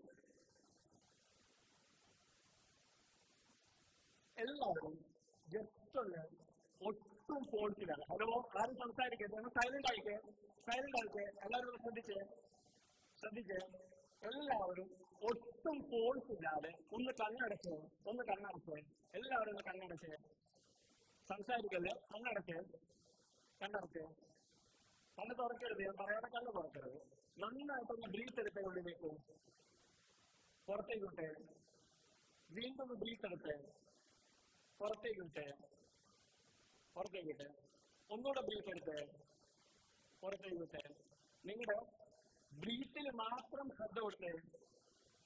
[SPEAKER 1] എല്ലാവരും ജസ്റ്റ് ഒന്ന് ഒട്ടും ഫോഴ്സിലാണ്. ഹലോ, ആരും സംസാരിക്കരുത്, സൈലന്റ് ആയിക്കേ, സൈലന്റ് ആയിക്കേ. എല്ലാവരും ശ്രദ്ധിച്ചേ, ശ്രദ്ധിച്ചേ. എല്ലാവരും ഒട്ടും ഫോഴ്സ് ഇല്ലാതെ ഒന്ന് കണ്ണടച്ച്, ഒന്ന് കണ്ണടച്ച്. എല്ലാവരും ഒന്ന് കണ്ണടച്ച്, സംസാരിക്കല്ലേ, കണ്ണടച്ച്, കണ്ണടച്ച്. കണ്ണ് തുറക്കരുത്, ഞാൻ പറയാതെ കണ്ണ് തുറക്കരുത്. നന്നായിട്ടൊന്ന് ബ്രീത്ത് എടുത്തേ, ഉള്ളിലേക്ക് പുറത്തേക്ക് വിട്ടേ. വീണ്ടും ബ്രീത്ത് എടുത്തേ, പുറത്തേക്ക് വിട്ടേ, പുറത്തേക്ക് വിട്ടേ. ഒന്നുകൂടെ ബ്രീത്ത് എടുത്തേ, പുറത്തേക്ക് വിട്ടേ. നിങ്ങളുടെ ബ്രീത്തിൽ മാത്രം ശ്രദ്ധ കൊടുത്തേ,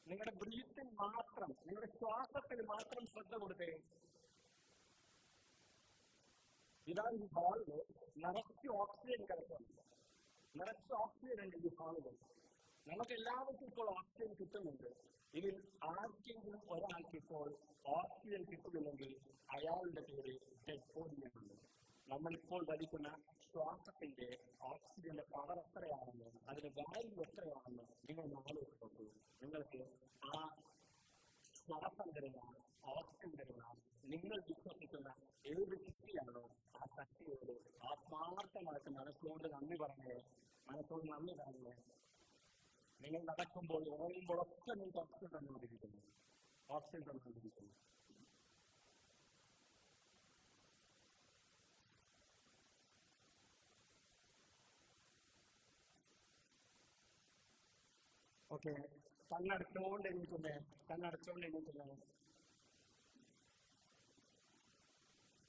[SPEAKER 1] നിങ്ങളുടെ ബ്രീത്തിൽ മാത്രം, നിങ്ങളുടെ ശ്വാസത്തിൽ മാത്രം ശ്രദ്ധ കൊടുത്തേ. ഇതാണ് ഈ ഹാളില് നിറച്ച് ഓക്സിജൻ കിടക്കുന്നുണ്ട്, നിറച്ച് ഓക്സിജൻ ഉണ്ട് ഈ ഹാളില്. നമുക്ക് എല്ലാവർക്കും ഇപ്പോൾ ഓക്സിജൻ കിട്ടുന്നുണ്ട്. ഇതിൽ ആർക്കെങ്കിലും ഒരാൾക്ക് ഇപ്പോൾ ഓക്സിജൻ കിട്ടുന്നില്ലെങ്കിൽ അയാളുടെ പേര് ഡെഡ് ബോഡിയാണ്. നമ്മളിപ്പോൾ വലിക്കുന്ന ശ്വാസത്തിന്റെ ഓക്സിജന്റെ പവർ എത്രയാണെന്ന്, അതിന്റെ വാല്യൂ എത്രയാണെന്ന് നിങ്ങൾ ആലോചിച്ചു. നിങ്ങൾക്ക് ആ ശ്വാസം തരുന്ന, ഓക്സിജൻ തരുന്ന, നിങ്ങൾ വിശ്വസിക്കുന്ന ഏത് ശക്തിയാണോ ആ ശക്തിയോട് ആത്മാർത്ഥമായിട്ട് മനസ്സുകൊണ്ട് നന്ദി പറഞ്ഞേ, മനസ്സോട് നന്ദി പറഞ്ഞേ. നിങ്ങൾ നടക്കുമ്പോൾ, ഉറങ്ങുമ്പോഴൊക്കെ നിങ്ങൾക്ക് ഓക്സിജൻ തന്നുകൊണ്ടിരിക്കുന്നു, ഓക്സിജൻ തന്നുകൊണ്ടിരിക്കുന്നു. ഓക്കെ, കണ്ണടച്ചുകൊണ്ട് എണീക്കുന്നേ, കണ്ണടച്ചുകൊണ്ട് എണീക്കുന്നേ.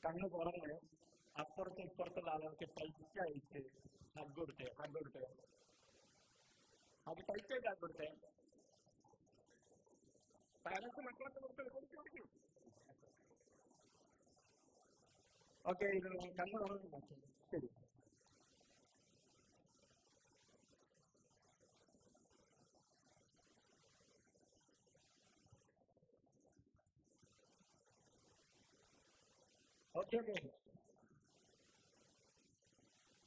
[SPEAKER 1] കണ്ണ് തുറന്ന് അപ്പുറത്ത് ഇപ്പുറത്തുള്ള ആളുകൾക്ക് ടൈറ്റായിട്ട് ഹഗ് കൊടുത്തേ, ഹഗ് കൊടുത്തേ, അത് ടൈറ്റായിട്ട് ഹഗ് കൊടുത്തേ. പാരൻസ് മക്കളൊക്കെ കൊടുത്തു. ഓക്കെ, ഇത് കണ്ണ് തുറന്ന് ശരി. ഓക്കെ ഓക്കെ,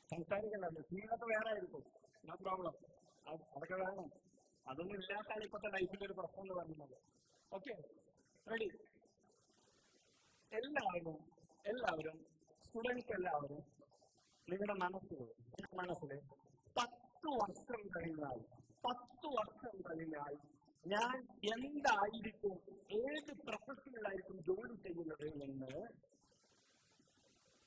[SPEAKER 1] സംസാരിക്കണ്ടല്ലോ, ജീവിതത്തിൽ വേറെ ആയിരിക്കും, നോ പ്രോബ്ലം. അതൊക്കെ വേണം, അതൊന്നും ഇല്ലാത്താണ് ഇപ്പോഴത്തെ ലൈഫിന്റെ ഒരു പ്രശ്നം എന്ന് പറയുന്നത്. Okay, ready. എല്ലാവരും എല്ലാവരും സ്റ്റുഡൻസ് എല്ലാവരും നിങ്ങളുടെ മനസ്സിൽ 10 വർഷം കഴിഞ്ഞാൽ, 10 വർഷം കഴിഞ്ഞാൽ ഞാൻ എന്തായിരിക്കും, ഏത് പ്രൊഫഷനിലായിരിക്കും ജോലി ചെയ്യുന്നത് എന്ന്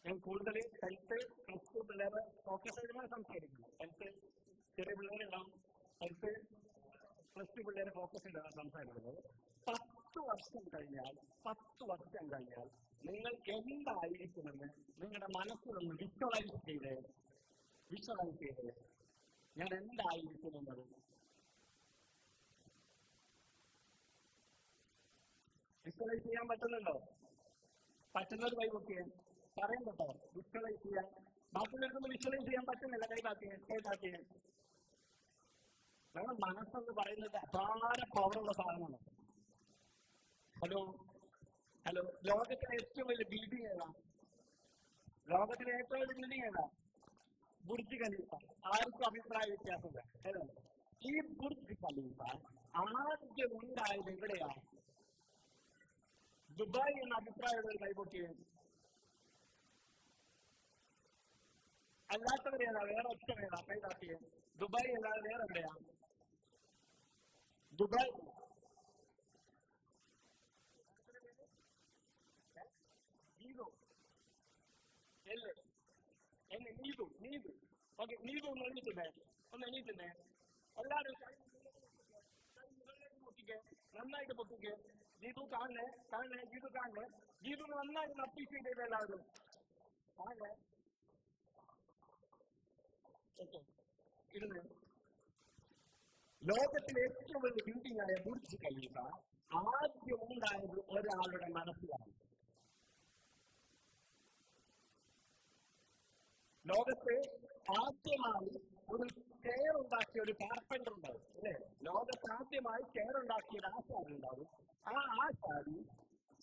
[SPEAKER 1] ഞാൻ കൂടുതൽ ഹെൽത്ത് പ്ലസ് ടു പിള്ളേരെ ഫോക്കസ് ചെയ്താണ് സംസാരിക്കുന്നത്. ഹെൽത്ത് ചെറിയ പിള്ളേരുണ്ടാവും, ഹെൽത്ത് പ്ലസ് ടു പിള്ളേരെ ഫോക്കസ് ചെയ്താണ് സംസാരിക്കുന്നത്. 10 വർഷം കഴിഞ്ഞാൽ, 10 വർഷം കഴിഞ്ഞാൽ നിങ്ങൾ എന്തായിരിക്കുമെന്ന് നിങ്ങളുടെ മനസ്സിലൊന്ന് വിഷ്വലൈസ് ചെയ്ത് ഞാൻ എന്തായിരിക്കുമെന്നത് വിഷ്വലൈസ് ചെയ്യാൻ പറ്റുന്നുണ്ടോ? പറ്റുന്നൊരു കൈവൊക്കെ പറയാൻ കേട്ടോ. വിഷ്വലൈസ് ചെയ്യാൻ ബാക്കിയുള്ളവർക്കൊന്നും വിഷ്വലൈസ് ചെയ്യാൻ പറ്റുന്നില്ല. കൈകാട്ടിയാൻ നമ്മുടെ മനസ്സെന്ന് പറയുന്നത് അപാര പവറുള്ള സാധനമാണ്. ഹലോ ഹലോ, ലോകത്തിലെ ഏറ്റവും വലിയ ബിൽഡിംഗ് ഏതാ? ലോകത്തിലെ ഏറ്റവും വലിയ ബിൽഡിംഗ് ഏതാ? Burj Khalifa. ആർക്കും അഭിപ്രായ വ്യത്യാസമില്ല. ഹലോ, ഈ ബുർജ് ഖലീഫ ആദ്യം ഉണ്ടായത് എവിടെയാ? ദുബായ് എന്ന അഭിപ്രായമുള്ള ഒരു കൈപൊട്ടിയെ. അല്ലാത്തവരേതാ? വേറെ ഒറ്റ വേതാ കൈകാട്ടിയെ? ദുബായ് അല്ലാതെ വേറെ എവിടെയാ? ദുബായ് നീതു. ഓക്കെ, നീതു ഒന്ന് എണീറ്റുന്നേ, എല്ലാവരും പൊട്ടിക്കേ, നന്നായിട്ട് പൊട്ടിക്കേ. ജീതു കാണണേ, ജീതു കാണണേ. ജീതു നന്നായിട്ട് അപ്രീഷിയേറ്റ് ചെയ്ത് എല്ലാവരും കാണേ. ഇരുന്ന് ലോകത്തിലെ ഏറ്റവും വലിയ ബിൽഡിംഗ് ആയ ബുർജ് ഖലീഫ ആദ്യം ഉണ്ടായത് ഒരാളുടെ മനസ്സിലാണ്. ലോകത്ത് ആദ്യമായി ഒരു ചെയർ ഉണ്ടാക്കിയ ഒരു കാർപ്പൻ്റർ ഉണ്ടാവും അല്ലേ? ലോകത്ത് ആദ്യമായി ചെയർ ഉണ്ടാക്കിയ ഒരു ആശാരി ഉണ്ടാവും. ആ ആശാരി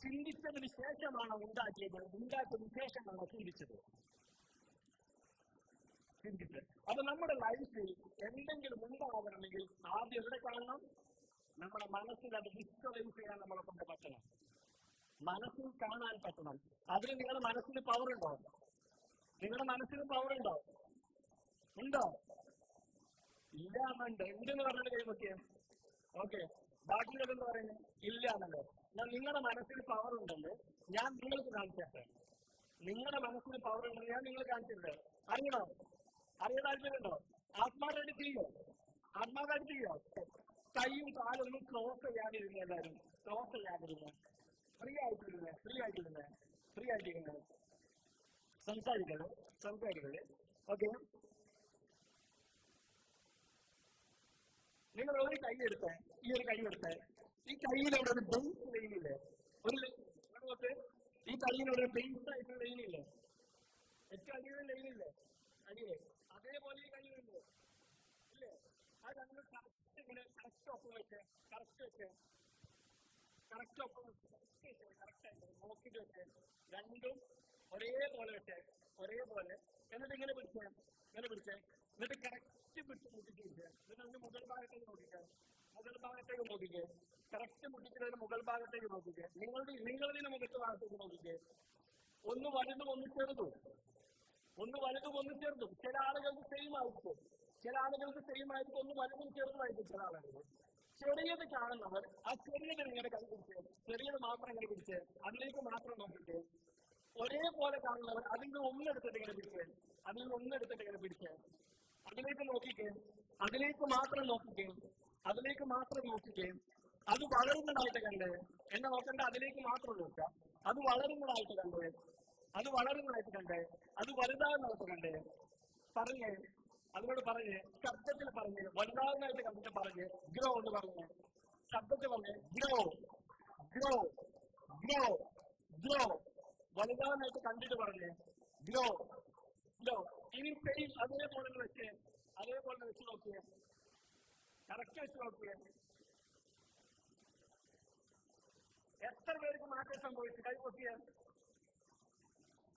[SPEAKER 1] ചിന്തിച്ചതിന് ശേഷമാണ് ഉണ്ടാക്കിയതിന് ശേഷമാണ് ചിന്തിച്ചത്. അപ്പൊ നമ്മുടെ ലൈഫിൽ എന്തെങ്കിലും ഉണ്ടാകണമെങ്കിൽ ആദ്യം എവിടെ കാണണം? നമ്മുടെ മനസ്സിൽ അത് വിഷ്വലൈസ് ചെയ്യാൻ നമ്മളെ കൊണ്ട് പറ്റണം, മനസ്സിൽ കാണാൻ പറ്റണം. അതിന് നിങ്ങളുടെ മനസ്സിന് പവർ ഉണ്ടോ? നിങ്ങളുടെ മനസ്സിന് പവർ ഉണ്ടോ? ഉണ്ടോ? ഇല്ലാന്നുണ്ട്. എന്തെന്ന് പറഞ്ഞിട്ട് കൈപറ്റിയേ? ഓക്കെ, ബാക്കിയുള്ളതെന്ന് പറയുന്നത് ഇല്ലാന്നല്ലോ. ഞാൻ നിങ്ങളുടെ മനസ്സിൽ പവർ ഉണ്ടെന്ന് ഞാൻ നിങ്ങൾക്ക് കാണിച്ചിട്ടെ. നിങ്ങളുടെ മനസ്സിന് പവർ ഉണ്ടെന്ന് ഞാൻ നിങ്ങൾ കാണിച്ചിട്ടുണ്ട്. അറിയണോ? അറിയാൻ താല്പര്യമുണ്ടോ? ആത്മാവായിട്ട് ചെയ്യോ? ആത്മാവായിട്ട് ചെയ്യോ? കൈയും കാലൊന്നും ക്ലോസ് ചെയ്യാതിരുന്ന, എല്ലാവരും ക്ലോസ് ചെയ്യാതിരുന്ന, ഫ്രീ ആയിട്ടിരുന്നേ സംസാരിക്കരുത്. ഓക്കെ, നിങ്ങൾ ഒരു കൈ എടുത്തേ, ഈ ഒരു കൈ എടുത്തേ, ഈ കൈയിലൂടെ ഒരു ബേസ് ലൈനില്ലേ? ഈ കൈയിലൂടെ ബേസ് ആയിട്ട് ലൈനില്ലേ? ഏറ്റവും അടിയുടെ ലൈനില്ലേ? അടിയെ അതേപോലെ ഈ കൈയിലുണ്ട് ഇല്ലേ? അത് നമ്മൾ കറക്റ്റ് ഒപ്പം വെച്ച് കറക്റ്റായിട്ട് നോക്കിട്ട് വെച്ച് രണ്ടും ഒരേപോലെ വെച്ച് എന്നിട്ട് ഇങ്ങനെ പിടിച്ചേ, എന്നിട്ട് കറക്റ്റ് പിടിച്ച് മുട്ടിച്ച് പിടിച്ചേ. എന്നിട്ട് അതിന്റെ മുകൾ ഭാഗത്തേക്ക് നോക്കിക്കേ, കറക്റ്റ് മുട്ടിച്ചതിന് മുകൾ ഭാഗത്തേക്ക് നോക്കിക്കേ. നിങ്ങളുടെ മുഖത്ത് ഭാഗത്തേക്ക് നോക്കിക്കേ. ഒന്ന് വലുതും ഒന്ന് ചെറുതും. ചില ആളുകൾക്ക് സെയിം ആയിരിക്കും, ഒന്ന് വലുതും ചെറുതുമായിരിക്കും. ചില ആളുകൾ ചെറിയത് കാണുന്നവർ ആ ചെറിയത് ഇങ്ങനെ കൈ പിടിച്ച്, ചെറിയത് മാത്രം ഇങ്ങനെ പിടിച്ച് അതിലേക്ക് മാത്രം നോക്കിയിട്ട്, ഒരേപോലെ കാണുന്നവർ അതിൽ ഒന്നെടുത്തിട്ട് ഇങ്ങനെ പിടിച്ച്, അതിലേക്ക് നോക്കിക്കേ, അതിലേക്ക് മാത്രം നോക്കിക്കേ. അത് വളരുന്നതായിട്ട് കണ്ട് എന്നെ നോക്കണ്ട, അതിലേക്ക് മാത്രം നോക്കുക. അത് വളരുന്നതായിട്ട് കണ്ട് അത് വലുതാകുന്നതായിട്ട് കണ്ട് അതിനോട് പറഞ്ഞ് ശബ്ദത്തിൽ പറഞ്ഞ് വലുതാകുന്നതായിട്ട് കണ്ടിട്ട് പറഞ്ഞ് ഗ്രോ എന്ന് പറഞ്ഞ് ശബ്ദത്തിൽ പറഞ്ഞ് ഗ്രോ വലുതാകുന്നതായിട്ട് കണ്ടിട്ട് പറഞ്ഞ് ഗ്രോ. ഇനി സെയിം അതേപോലെ വെച്ച് നോക്കിയേ, കറക്റ്റ് വെച്ച് നോക്കിയേ. എത്ര പേർക്ക് മാറ്റം സംഭവിച്ചു? കൈ പൊക്കിയാൽ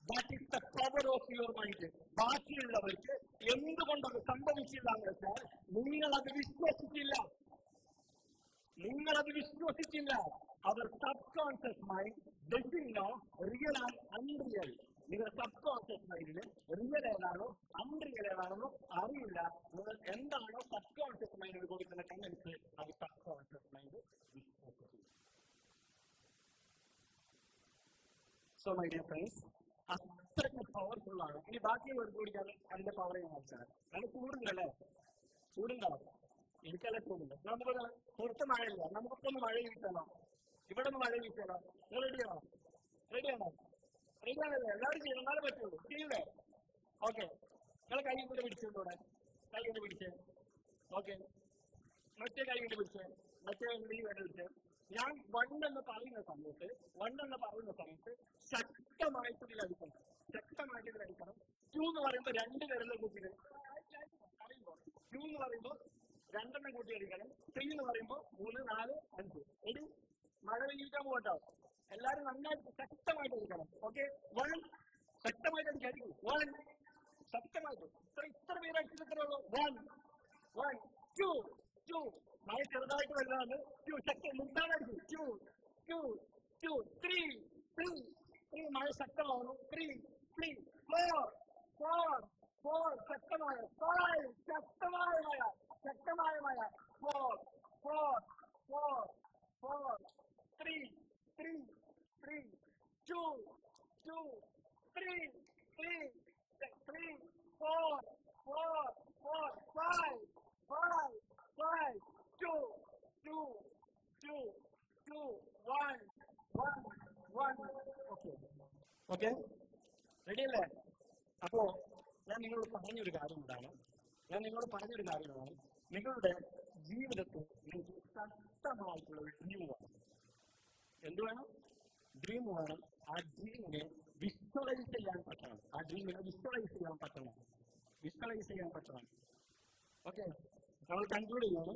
[SPEAKER 1] that is the power of your mind. ബാക്കിയുള്ളവർക്ക് എന്തുകൊണ്ടത് സംഭവിച്ചില്ല എന്ന് വെച്ചാൽ നിങ്ങളത് വിശ്വസിച്ചില്ല. അവർ subconscious mind doesn't know real and unreal. നിങ്ങളുടെ സബ് കോൺഷ്യസ് മൈൻഡിന് റിയൽ ഏതാണോ അൺറിയൽ ഏതാണെന്നോ അറിയില്ല. നിങ്ങൾ എന്താണോ സബ് കോൺഷ്യസ് മൈൻഡിന് കൊടുക്കുന്ന കമന്റ്സ് അത് സബ് കോൺഷ്യസ് മൈൻഡ് വിശ്വസിക്കും. സോ മൈ ഡിയർ ഫ്രണ്ട്സ്, അത്രയ്ക്ക് പവർഫുൾ ആണ്. ഇനി ബാക്കിയുള്ളവർ കൂടിക്കാൻ അതിന്റെ പവർ ഞാൻ മനസ്സിലാണ്. അത് ചൂടുണ്ടാവും. എനിക്കല്ല ചൂടുണ്ട്. നമുക്ക് പുറത്ത് മഴയില്ല, നമുക്കൊന്ന് മഴ വീഴ്ത്തണം, ഇവിടെ നിന്ന് മഴ വീഴ്ത്തണം. നിങ്ങൾ റെഡിയാണോ? റെഡിയാണല്ലേ? എല്ലാവരും ചെയ്യണം, എന്നാലേ പറ്റുള്ളൂ. ചെയ്യൂലേ? ഓക്കെ, നിങ്ങൾ കൈ കൊണ്ട് പിടിച്ചോണ്ടൂടെ? കൈ കൊണ്ട് പിടിച്ചേ. ഓക്കെ, മറ്റേ കൈ കൊണ്ട് പിടിച്ചേ, മറ്റേ കൈ കൊണ്ട് പിടിച്ചേ. ഞാൻ വണ്ടെന്ന് പറയുന്ന സമയത്ത് ശക്തമായിട്ട് ഇതിലടിക്കണം. ക്യൂ എന്ന് പറയുമ്പോൾ 2 വിരലും കൂട്ടിയിട്ട് അറിയുമ്പോൾ ക്യൂ എന്ന് പറയുമ്പോൾ 2 എണ്ണം കൂട്ടി അടിക്കണം. ത്രീ എന്ന് പറയുമ്പോൾ 3, 4, 5. ഇനി മഴ പെയ്യിക്കാൻ പോകട്ടോ. എല്ലാവരും നന്നായിട്ട് ശക്തമായിട്ട് അടിക്കണം. ഓക്കെ, 1 ശക്തമായിട്ട് അടിക്കും. 1 ശക്തമായിട്ട് ഇത്ര പേര് അടിച്ചിട്ടുള്ളൂ. 1 2 മഴ ചെറുതായിട്ട് വരുന്നതാണ്. 2 ശക്തി മുട്ടാനടിക്കും. 2 3 മഴ ശക്തമാവുന്നു. 3 4 ശക്തമായ 5 ശക്തമായ മഴ 4 3 2 3 4 5 2 1 ഓക്കെ, റെഡിയല്ലേ? അപ്പോ ഞാൻ നിങ്ങളോട് പറഞ്ഞൊരു കാര്യം എന്താണ്, നിങ്ങളുടെ ജീവിതത്തിൽ നിങ്ങൾക്ക് ശക്തമായിട്ടുള്ള ഒരു ഡ്രീം വേണം. എന്ത് വേണം? ഡ്രീം വേണം. ആ ഡ്രീമിനെ വിഷ്വലൈസ് ചെയ്യാൻ പറ്റണം. ഓക്കെ, നമ്മൾ കൺക്ലൂഡ് ചെയ്യാണ്.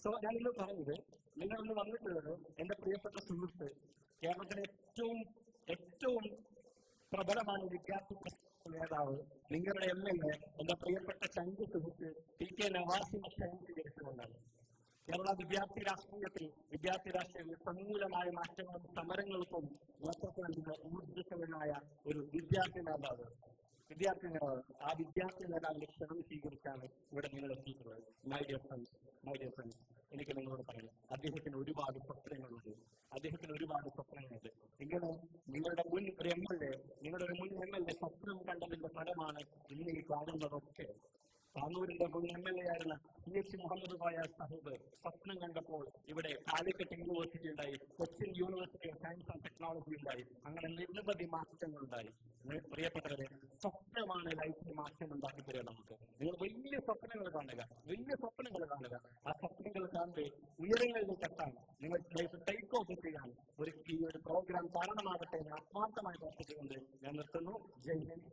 [SPEAKER 1] സോ ഞാനിന്ന് പറഞ്ഞത്, നിങ്ങളിന്ന് വന്നിട്ടുള്ളത് എന്റെ പ്രിയപ്പെട്ട സുഹൃത്ത്, കേരളത്തിലെ ഏറ്റവും പ്രബലമായ വിദ്യാർത്ഥി നേതാവ്, നിങ്ങളുടെ MLA, എന്റെ പ്രിയപ്പെട്ട ചങ്ക് സുഹൃത്ത് PK നവാസിനെ ക്ഷണിച്ചുകൊണ്ടാണ്. കേരള വിദ്യാർത്ഥി രാഷ്ട്രീയത്തിൽ സമൂലമായ മാറ്റങ്ങളും സമരങ്ങൾക്കും നേതൃത്വം ഊർജ്ജസ്വലനായ ഒരു വിദ്യാർത്ഥി നേതാവ്. ആ വിദ്യാർത്ഥി നേതാവിന്റെ ക്ഷണം സ്വീകരിച്ചാണ് ഇവിടെ നിങ്ങൾ എത്തിയിട്ടുള്ളത്. മൈ ഡിയർ ഫ്രണ്ട്സ്, എനിക്ക് നിങ്ങളോട് പറയാം, അദ്ദേഹത്തിന് ഒരുപാട് സ്വപ്നങ്ങളുണ്ട്. ഇങ്ങനെ നിങ്ങളുടെ മുൻ MLA സ്വപ്നം കണ്ടതിന്റെ ഫലമാണ് ഇന്ന് ഈ കാണുന്നതൊക്കെ. താനൂരിന്റെ മുൻ MLA ആയിരുന്ന CH മുഹമ്മദ് കോയ സാഹിബ് സ്വപ്നം കണ്ടപ്പോൾ ഇവിടെ കാലിക്കറ്റ് യൂണിവേഴ്സിറ്റി ഉണ്ടായി, Cochin university of science and technology ഉണ്ടായി. അങ്ങനെ നിരവധി മാറ്റങ്ങളുണ്ടായി. പ്രിയപ്പെട്ടവരെ, സ്വപ്നമാണ് ലൈഫിൽ മാറ്റം ഉണ്ടാക്കി തരിക നമുക്ക്. നിങ്ങൾ വലിയ സ്വപ്നങ്ങൾ കാണുക. ആ സ്വപ്നങ്ങൾ കാണുമ്പോൾ ഉയരങ്ങളിലേക്ക് എത്താൻ, നിങ്ങൾ ലൈഫ് ടേക്ക് ഓഫ് ചെയ്യാൻ ഈ ഒരു പ്രോഗ്രാം കാരണമാകട്ടെ എന്ന് ആത്മാർത്ഥമായി പ്രാർത്ഥിച്ചുകൊണ്ട് ഞാൻ നിർത്തുന്നു. ജയ് ഹിന്ദ്.